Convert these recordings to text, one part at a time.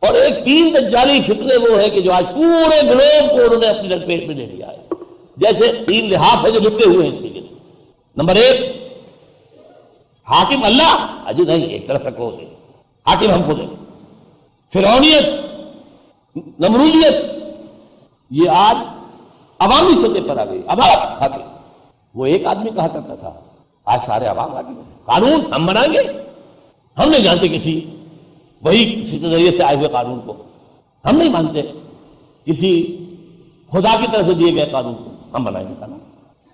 اور ایک تین دجالی فتنے وہ ہے کہ جو آج پورے گلوب کو انہوں نے اپنی لپیٹ میں لے لیا ہے، جیسے تین لحاف ہے جو لپٹے ہوئے ہیں اس کے لیے۔ نمبر ایک، حاکم اللہ، اجی نہیں، ایک طرف رکھو اسے، حاکم ہم خود ہیں۔ فرعونیت، نمرودیت، یہ آج عوامی سطح پر آ گئی۔ عوام حاکم، وہ ایک آدمی کہا کرتا تھا، آج سارے عوام حاکم ہیں۔ قانون ہم بنائیں گے، ہم نہیں جانتے کسی وہی ذریعے سے آئے ہوئے قانون کو، ہم نہیں مانتے کسی خدا کی طرف سے دیے گئے قانون کو، ہم بنائیں گے قانون۔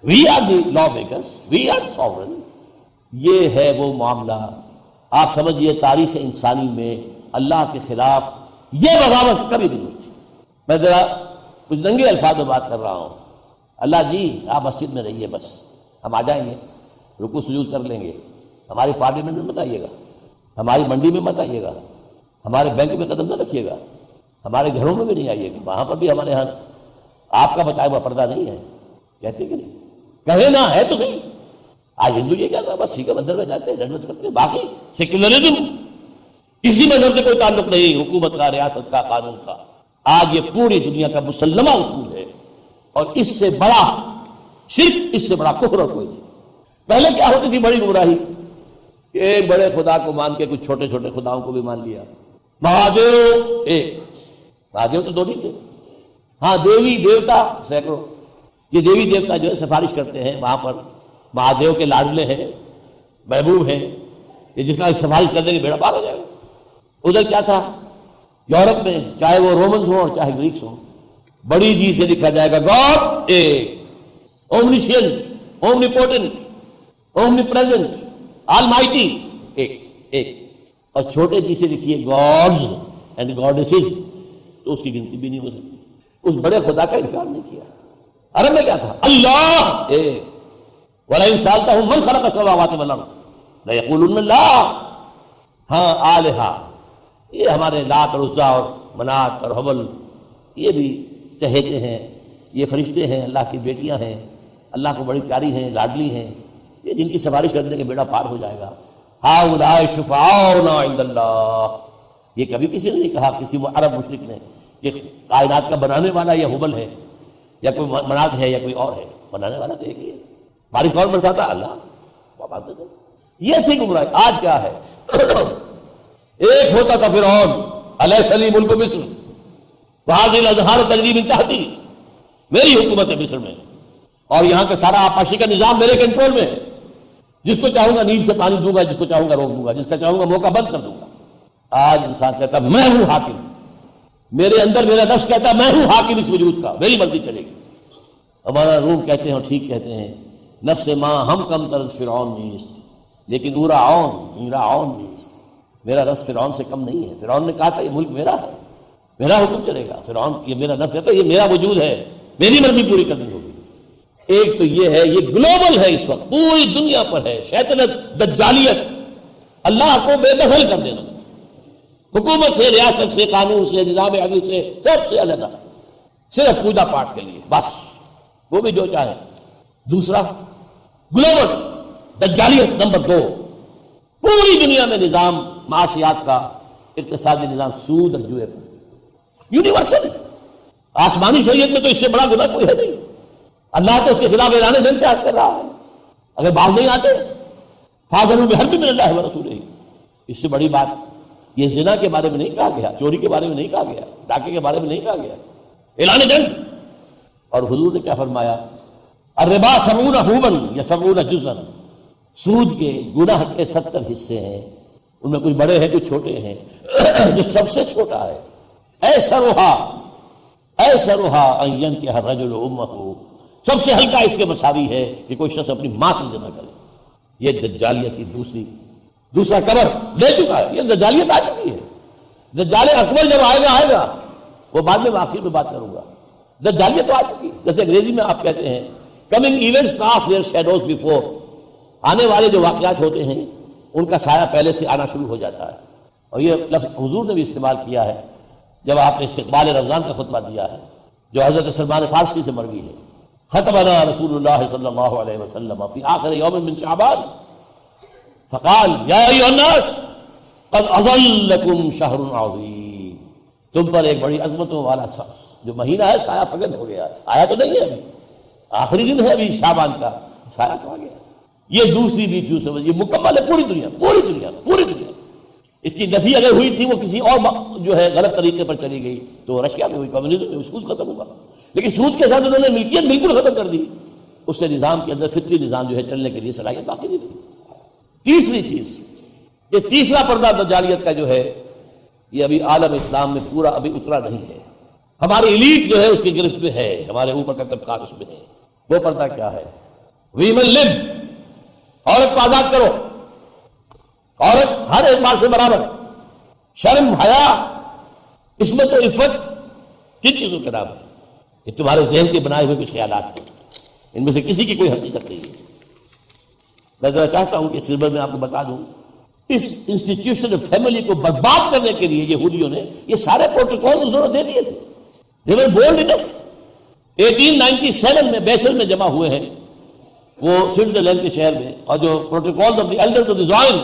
We are the law makers, we are sovereign. یہ ہے وہ معاملہ، آپ سمجھیے تاریخ انسانی میں اللہ کے خلاف یہ بغاوت کبھی نہیں ہوئی۔ میں ذرا کچھ ننگے الفاظ میں بات کر رہا ہوں، اللہ جی آپ مسجد میں رہیے، بس ہم آ جائیں گے، رکوع سجود کر لیں گے، ہماری پارلیمنٹ میں مت آئیے گا، ہماری منڈی میں مت آئیے گا، ہمارے بینک میں قدم نہ رکھیے گا، ہمارے گھروں میں بھی نہیں آئیے گا، وہاں پر بھی ہمارے ہاں آپ کا بتایا ہوا پردہ نہیں ہے، کہتے کہ نہیں؟ کہے نہ ہے تو صحیح۔ آج ہندو یہ کہتا ہے بس ٹھیک ہے، مندر میں جاتے ہیں، ڈنڈوت کرتے ہیں، باقی سیکولرزم کسی مذہب سے کوئی تعلق نہیں، حکومت کا، ریاست کا، قانون کا۔ آج یہ پوری دنیا کا مسلمہ اصول ہے، اور اس سے بڑا شرک، اس سے بڑا کفر اور کوئی نہیں۔ پہلے کیا ہوتی تھی بڑی گمراہی کہ ایک بڑے خدا کو مان کے کچھ چھوٹے چھوٹے خداؤں کو بھی مان لیا۔ مہادیو ایک، مہادیو تو دو نہیں تھے، ہاں دیوی دیوتا سینکڑوں۔ یہ دیوی دیوتا جو ہے سفارش کرتے ہیں وہاں پر، مہادیو کے لاڈلے ہیں، محبوب ہیں، یہ جس کا سفارش کر دیں گے بیڑا پار ہو جائے گا۔ ادھر کیا تھا یورپ میں، چاہے وہ رومنز ہوں اور چاہے گریکس ہوں، بڑی جی سے لکھا جائے گا گاڈ ایک، اومنیشینٹ، اومنیپوٹنٹ، اومنی پریزنٹ، آل مائٹی ایک، اور چھوٹے جی سے لکھیے گاڈز اینڈ گاڈیسز، تو اس کی گنتی بھی نہیں ہو سکتی۔ اس بڑے خدا کا انکار نہیں کیا۔ عرب میں کیا تھا؟ اللہ ایک، وَلَئِن سَأَلْتَهُم مَّن خَلَقَ السَّمَاوَاتِ وَالْأَرْضَ لَيَقُولُنَّ اللَّهُ۔ ہاں آلہہ، یہ ہمارے لات اور عزا اور منات اور حبل، یہ بھی چہیتے ہیں، یہ فرشتے ہیں، اللہ کی بیٹیاں ہیں، اللہ کو بڑی پیاری ہیں، لاڈلی ہیں، یہ جن کی سفارش کرنے کے بیڑا پار ہو جائے گا۔ ہؤلاء شفعاؤنا عند اللہ، یہ کبھی کسی نے نہیں کہا، کسی عرب مشرک نے، کہ کائنات کا بنانے والا یہ حبل ہے یا کوئی منات ہے یا کوئی اور ہے، بنانے والا تو ایک ہی ہے۔ بارش کون برساتا؟ اللہ، وہ بات ہے۔ یہ تھی گمراہی۔ آج کیا ہے؟ ایک ہوتا تھا فرعون، الیس لی ملک مصر وہذہ الانہار تجری من تحتی، میری حکومت ہے مصر میں، اور یہاں کا سارا آبپاشی کا نظام میرے کنٹرول میں ہے، جس کو چاہوں گا نیل سے پانی دوں گا، جس کو چاہوں گا روک دوں گا، جس کا چاہوں گا موقع بند کر دوں گا۔ آج انسان کہتا میں ہوں حاکم، میرے اندر میرا نفس کہتا میں ہوں حاکم اس وجود کا، میری مرضی چلے گی۔ ہمارا روح کہتے ہیں اور ٹھیک کہتے ہیں، نفس ماں ہم کم ترس فرعون نیست لیکن اورا عون میرا عون نیست، میرا رس فرعون سے کم نہیں ہے۔ فرعون نے کہا تھا یہ ملک میرا ہے، میرا حکم چلے گا۔ فرعون یہ میرا نفس کہتا ہے یہ میرا وجود ہے، میری مرضی پوری کرنی ہوگی۔ ایک تو یہ ہے، یہ گلوبل ہے، اس وقت پوری دنیا پر ہے شیطنت، دجالیت، اللہ کو بے دخل کر دینا، حکومت سے، ریاست سے، قانون سے، نظام عدل سے، سب سے علیحدہ، صرف پوجا پاٹ کے لیے بس، وہ بھی جو چاہے۔ دوسرا گلوبل دجالیت، نمبر دو پوری دنیا میں نظام معاشیات کا، اقتصادی نظام سود اور جوئے پر یونیورسل۔ آسمانی شریعت میں تو اس سے بڑا گناہ کوئی ہے نہیں، اللہ تو اس کے خلاف اعلان جنگ پیش کر رہا ہے، اگر باز نہیں آتے فاضلوا بحرب من اللہ ورسولہ۔ اس سے بڑی بات یہ زنا کے بارے میں نہیں کہا گیا، چوری کے بارے میں نہیں کہا گیا، ڈاکے کے بارے میں نہیں کہا گیا، اعلان جنگ۔ اور حضور نے کیا فرمایا؟ الربا 70 حوبا یا 70 جزءا، سود کے گناہ کے 70 حصے ہیں، ان میں کچھ بڑے ہیں کچھ چھوٹے ہیں، جو سب سے چھوٹا ہے ایسرھا ان ينكح الرجل امه، سب سے ہلکا اس کے مساوی ہے کہ کوئی شخص اپنی ماں سے زنا کرے۔ یہ دجالیت کی دوسرا کبر لے چکا ہے، یہ دجالیت آ چکی ہے۔ دجال اکبر جب آئے گا وہ بعد میں آخر میں بات کروں گا، دجالیت تو آ چکی ہے۔ جیسے انگریزی میں آپ کہتے ہیں coming events cast their shadows before, آنے والے جو واقعات ہوتے ہیں ان کا سایہ پہلے سے آنا شروع ہو جاتا ہے۔ اور یہ لفظ حضور نے بھی استعمال کیا ہے جب آپ نے استقبال رمضان کا خطبہ دیا ہے، جو حضرت سلمان فارسی سے مروی ہے۔ خطبنا رسول اللہ صلی اللہ علیہ وسلم فی آخر یوم من شعبان فقال یا ایھا الناس قد اظلکم شہر عظیم، تم پر ایک بڑی عظمتوں والا جو مہینہ ہے سایہ فقد ہو گیا. آیا تو نہیں ہے ابھی, آخری دن ہے ابھی شعبان کا, سایہ تو آ گیا. یہ دوسری بھی کیوں سمجھ, یہ مکمل ہے پوری دنیا, پوری دنیا, پوری دنیا. اس کی نفی اگر ہوئی تھی وہ کسی اور جو ہے غلط طریقے پر چلی گئی تو رشیا میں ہوئی, کمیونزم میں سود ختم ہوگا. لیکن سود کے ساتھ انہوں نے ملکیت بالکل ختم کر دی. اس سے نظام کے اندر فطری نظام جو ہے چلنے کے لیے صلاحیت باقی نہیں رہی. تیسری چیز, یہ تیسرا پردہ دجالیت کا جو ہے یہ ابھی عالم اسلام میں پورا ابھی اترا نہیں ہے. ہماری ایلیٹ جو ہے اس کی گرفت میں ہے, ہمارے اوپر کا طبقات اس میں ہے. وہ پردہ کیا ہے؟ ویمن لب, عورت کو آزاد کرو, عورت ہر اعتبار سے برابر. شرم, حیا, عصمت و عفت کن چیزوں کے نام ہے؟ یہ تمہارے ذہن کے بنائے ہوئے کچھ خیالات ہیں, ان میں سے کسی کی کوئی حقیقت نہیں ہے. میں ذرا چاہتا ہوں کہ سلبر میں آپ کو بتا دوں, اس انسٹیٹیوشن فیملی کو برباد کرنے کے لیے یہودیوں نے یہ سارے پروٹوکول انہوں نے دے دیے تھے. They were bold enough. 1897 میں بیسل میں جمع ہوئے ہیں وہ سوئٹزرلینڈ کے شہر میں, اور جو protocol of the elders of the Zion,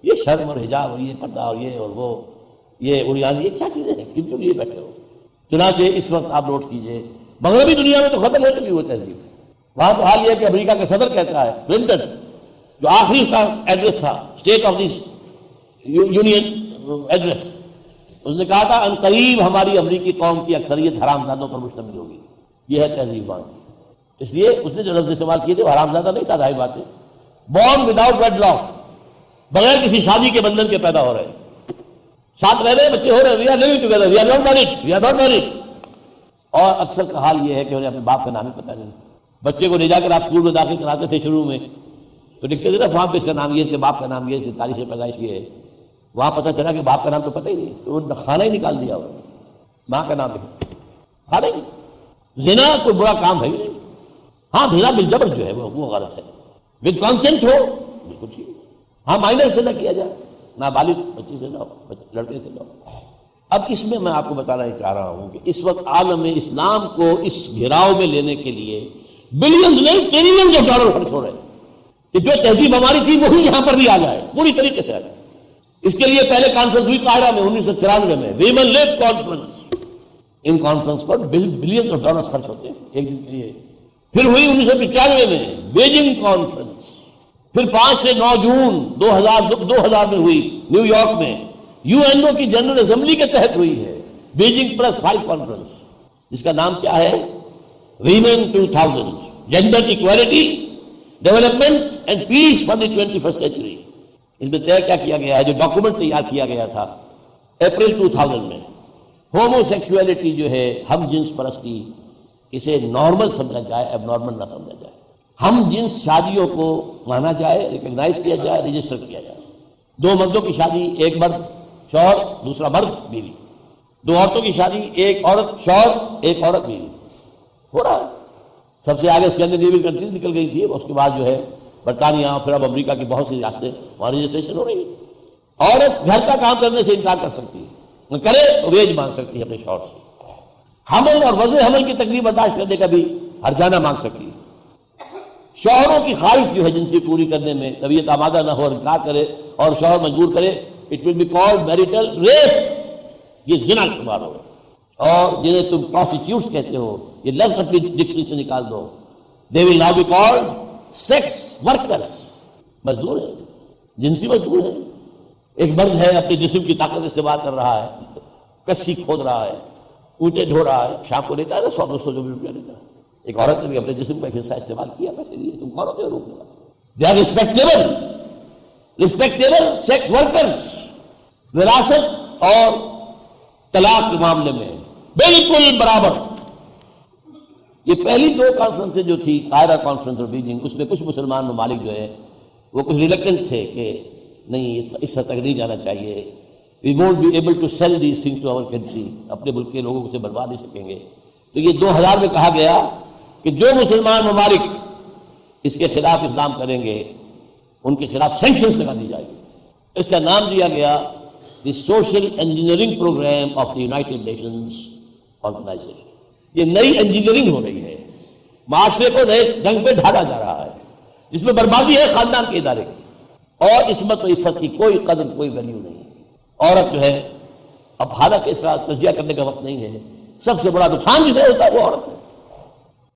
یہ شرم اور حجاب اور یہ پردہ اور یہ اور وہ, یہ اریان, یہ کیا چیزیں ہیں, کیوں لیے بیٹھے ہو؟ چنانچہ اس وقت آپ نوٹ کیجئے مغربی دنیا میں تو ختم ہو چکی وہ تہذیب. وہاں تو حال یہ ہے کہ امریکہ کا صدر کہتا ہے, کلنٹن, جو آخری اس کا ایڈریس تھا, state of the union address, اس نے کہا تھا ان قریب ہماری امریکی قوم کی اکثریت حرام زادوں پر مشتمل ہوگی. یہ ہے تہذیب وہاں کی. اس لیے اس نے جو لفظ استعمال کیے تھے وہ حرام زادہ نہیں تھا, ظاہر بات ہے. بورن وداؤٹ ویڈ لاک, بغیر کسی شادی کے بندھن کے پیدا ہو رہے ہیں, ساتھ رہ رہے, بچے ہو رہے ہیں, we are living together, we are not married, we are not married. اور اکثر کا حال یہ ہے کہ انہیں اپنے باپ کا نام ہی پتہ نہیں. بچے کو لے جا کر آپ اسکول میں داخل کراتے تھے شروع میں تو لکھتے تھے نا فارم پہ اس کا نام یہ, اس کے باپ کا نام یہ, اس کی تاریخ پیدائش یہ ہے. وہاں پتہ چلا کہ باپ کا نام تو پتہ ہی نہیں, تو وہ کھانا ہی نکال دیا, ماں کا نام لکھا, کھانا ہی. زنا کوئی برا کام ہے ہی نہیں. ہاں زنا بالجبر جو ہے وہ غلط ہے, ود کانسنٹ ہو بالکل ٹھیک. ہاں مائنر سے نہ کیا جائے, نابالغ بچی سے نہ ہو, لڑکے سے نہ ہو. اب اس میں میں آپ کو بتانا ہی چاہ رہا ہوں کہ اس وقت عالم اسلام کو اس گھیراؤ میں لینے کے لیے بلینز نہیں ٹریلینز آف ڈالر خرچ ہو رہے ہیں کہ جو تہذیب ہماری تھی وہی یہاں پر بھی آ جائے, پوری طریقے سے آ جائے. اس کے لیے پہلے کانفرنس ہوئی قاہرہ میں 1994 میں, women lab conference. In conference per billions of dollar خرچ ہوتے ہیں ایک دن کے لیے. پھر ہوئی 1995 میں بیجنگ کانفرنس. پھر 5 سے 9 جون 2000 میں ہوئی نیو یارک میں یو این او کی جنرل اسمبلی کے تحت ہوئی ہے بیجنگ +5 کانفرنس, جس کا نام کیا ہے women 2000, gender equality, development and peace for the 21st century. اس میں طے کیا کیا گیا ہے, جو ڈاکومنٹ تیار کیا گیا تھا اپریل 2000 میں, ہومو سیکسولیٹی جو ہے, ہم جنس پرستی, اسے نارمل سمجھا جائے, اب نارمل نہ سمجھا جائے. ہم جنس شادیوں کو مانا جائے, ریکگنائز کیا جائے, رجسٹر کیا جائے. 2 مردوں کی شادی, ایک مرد شوہر, دوسرا مرد بیوی. 2 عورتوں کی شادی, ایک عورت شوہر, ایک عورت بیوی. ہو رہا ہے. سب سے آگے اسکینڈینیوین کنٹریز نکل گئی تھی, اس کے بعد جو ہے برطانیہ, پھر اب امریکہ کی بہت سی ریاستیں وہاں رجسٹریشن ہو رہی ہے. عورت گھر کا کام کرنے سے انکار کر سکتی ہے, کرے تو ویج مانگ سکتی ہے اپنے شوہر سے. حمل اور وضع حمل کی تکلیف برداشت کرنے کا بھی ہرجانہ مانگ سکتی ہے. شوہروں کی خواہش جو ہے جنسی پوری کرنے میں طبیعت آمادہ نہ ہو اور انکار کرے اور شوہر مجبور کرے, it will be called marital rape, یہ زنا شمار ہوگا. اور جنہیں تم پروسٹیٹیوٹس کہتے ہو, یہ لفظ اپنی ڈکشنری سے نکال دو, they will now be called sex workers, مزدور ہیں, جنسی مزدور ہیں. ایک مرد ہے اپنے جسم کی طاقت استعمال کر رہا ہے, کسی کھود رہا ہے, اونٹے ڈھو رہا ہے, شام کو لیتا ہے نا 100-200 روپیہ لیتا ہے. ایک عورت نے بھی اپنے جسم کا ایک حصہ استعمال کیا پیسے لیے, تم کون ہوتے ہو روکنے والا؟ They are respectable sex workers. وراثت اور طلاق کے معاملے میں بالکل برابر. یہ پہلی 2 کانفرنسیں جو تھی, قاہرہ کانفرنس اور بیجنگ, اس میں کچھ مسلمان ممالک جو ہے وہ کچھ ریلیکٹنٹ تھے کہ نہیں اس حد تک نہیں جانا چاہیے, we won't be able to sell these things to our country, اپنے ملک کے لوگوں سے بنوا نہیں سکیں گے. تو یہ 2000 میں کہا گیا کہ جو مسلمان ممالک اس کے خلاف اقدام کریں گے ان کے خلاف سینکشنز لگا دی جائے گی. اس کا نام دیا گیا the social engineering programme of the United Nations organisation. یہ نئی انجینئرنگ ہو رہی ہے, معاشرے کو نئے ڈھنگ پہ ڈھالا جا رہا ہے, جس میں بربادی ہے خاندان کے ادارے کی, اور عصمت و عفت کی کوئی قدر, کوئی ویلیو نہیں. عورت جو ہے اب حالانکہ اس کا تجزیہ کرنے کا وقت نہیں ہے، سب سے بڑا نقصان جسے ہوتا ہے وہ عورت ہے۔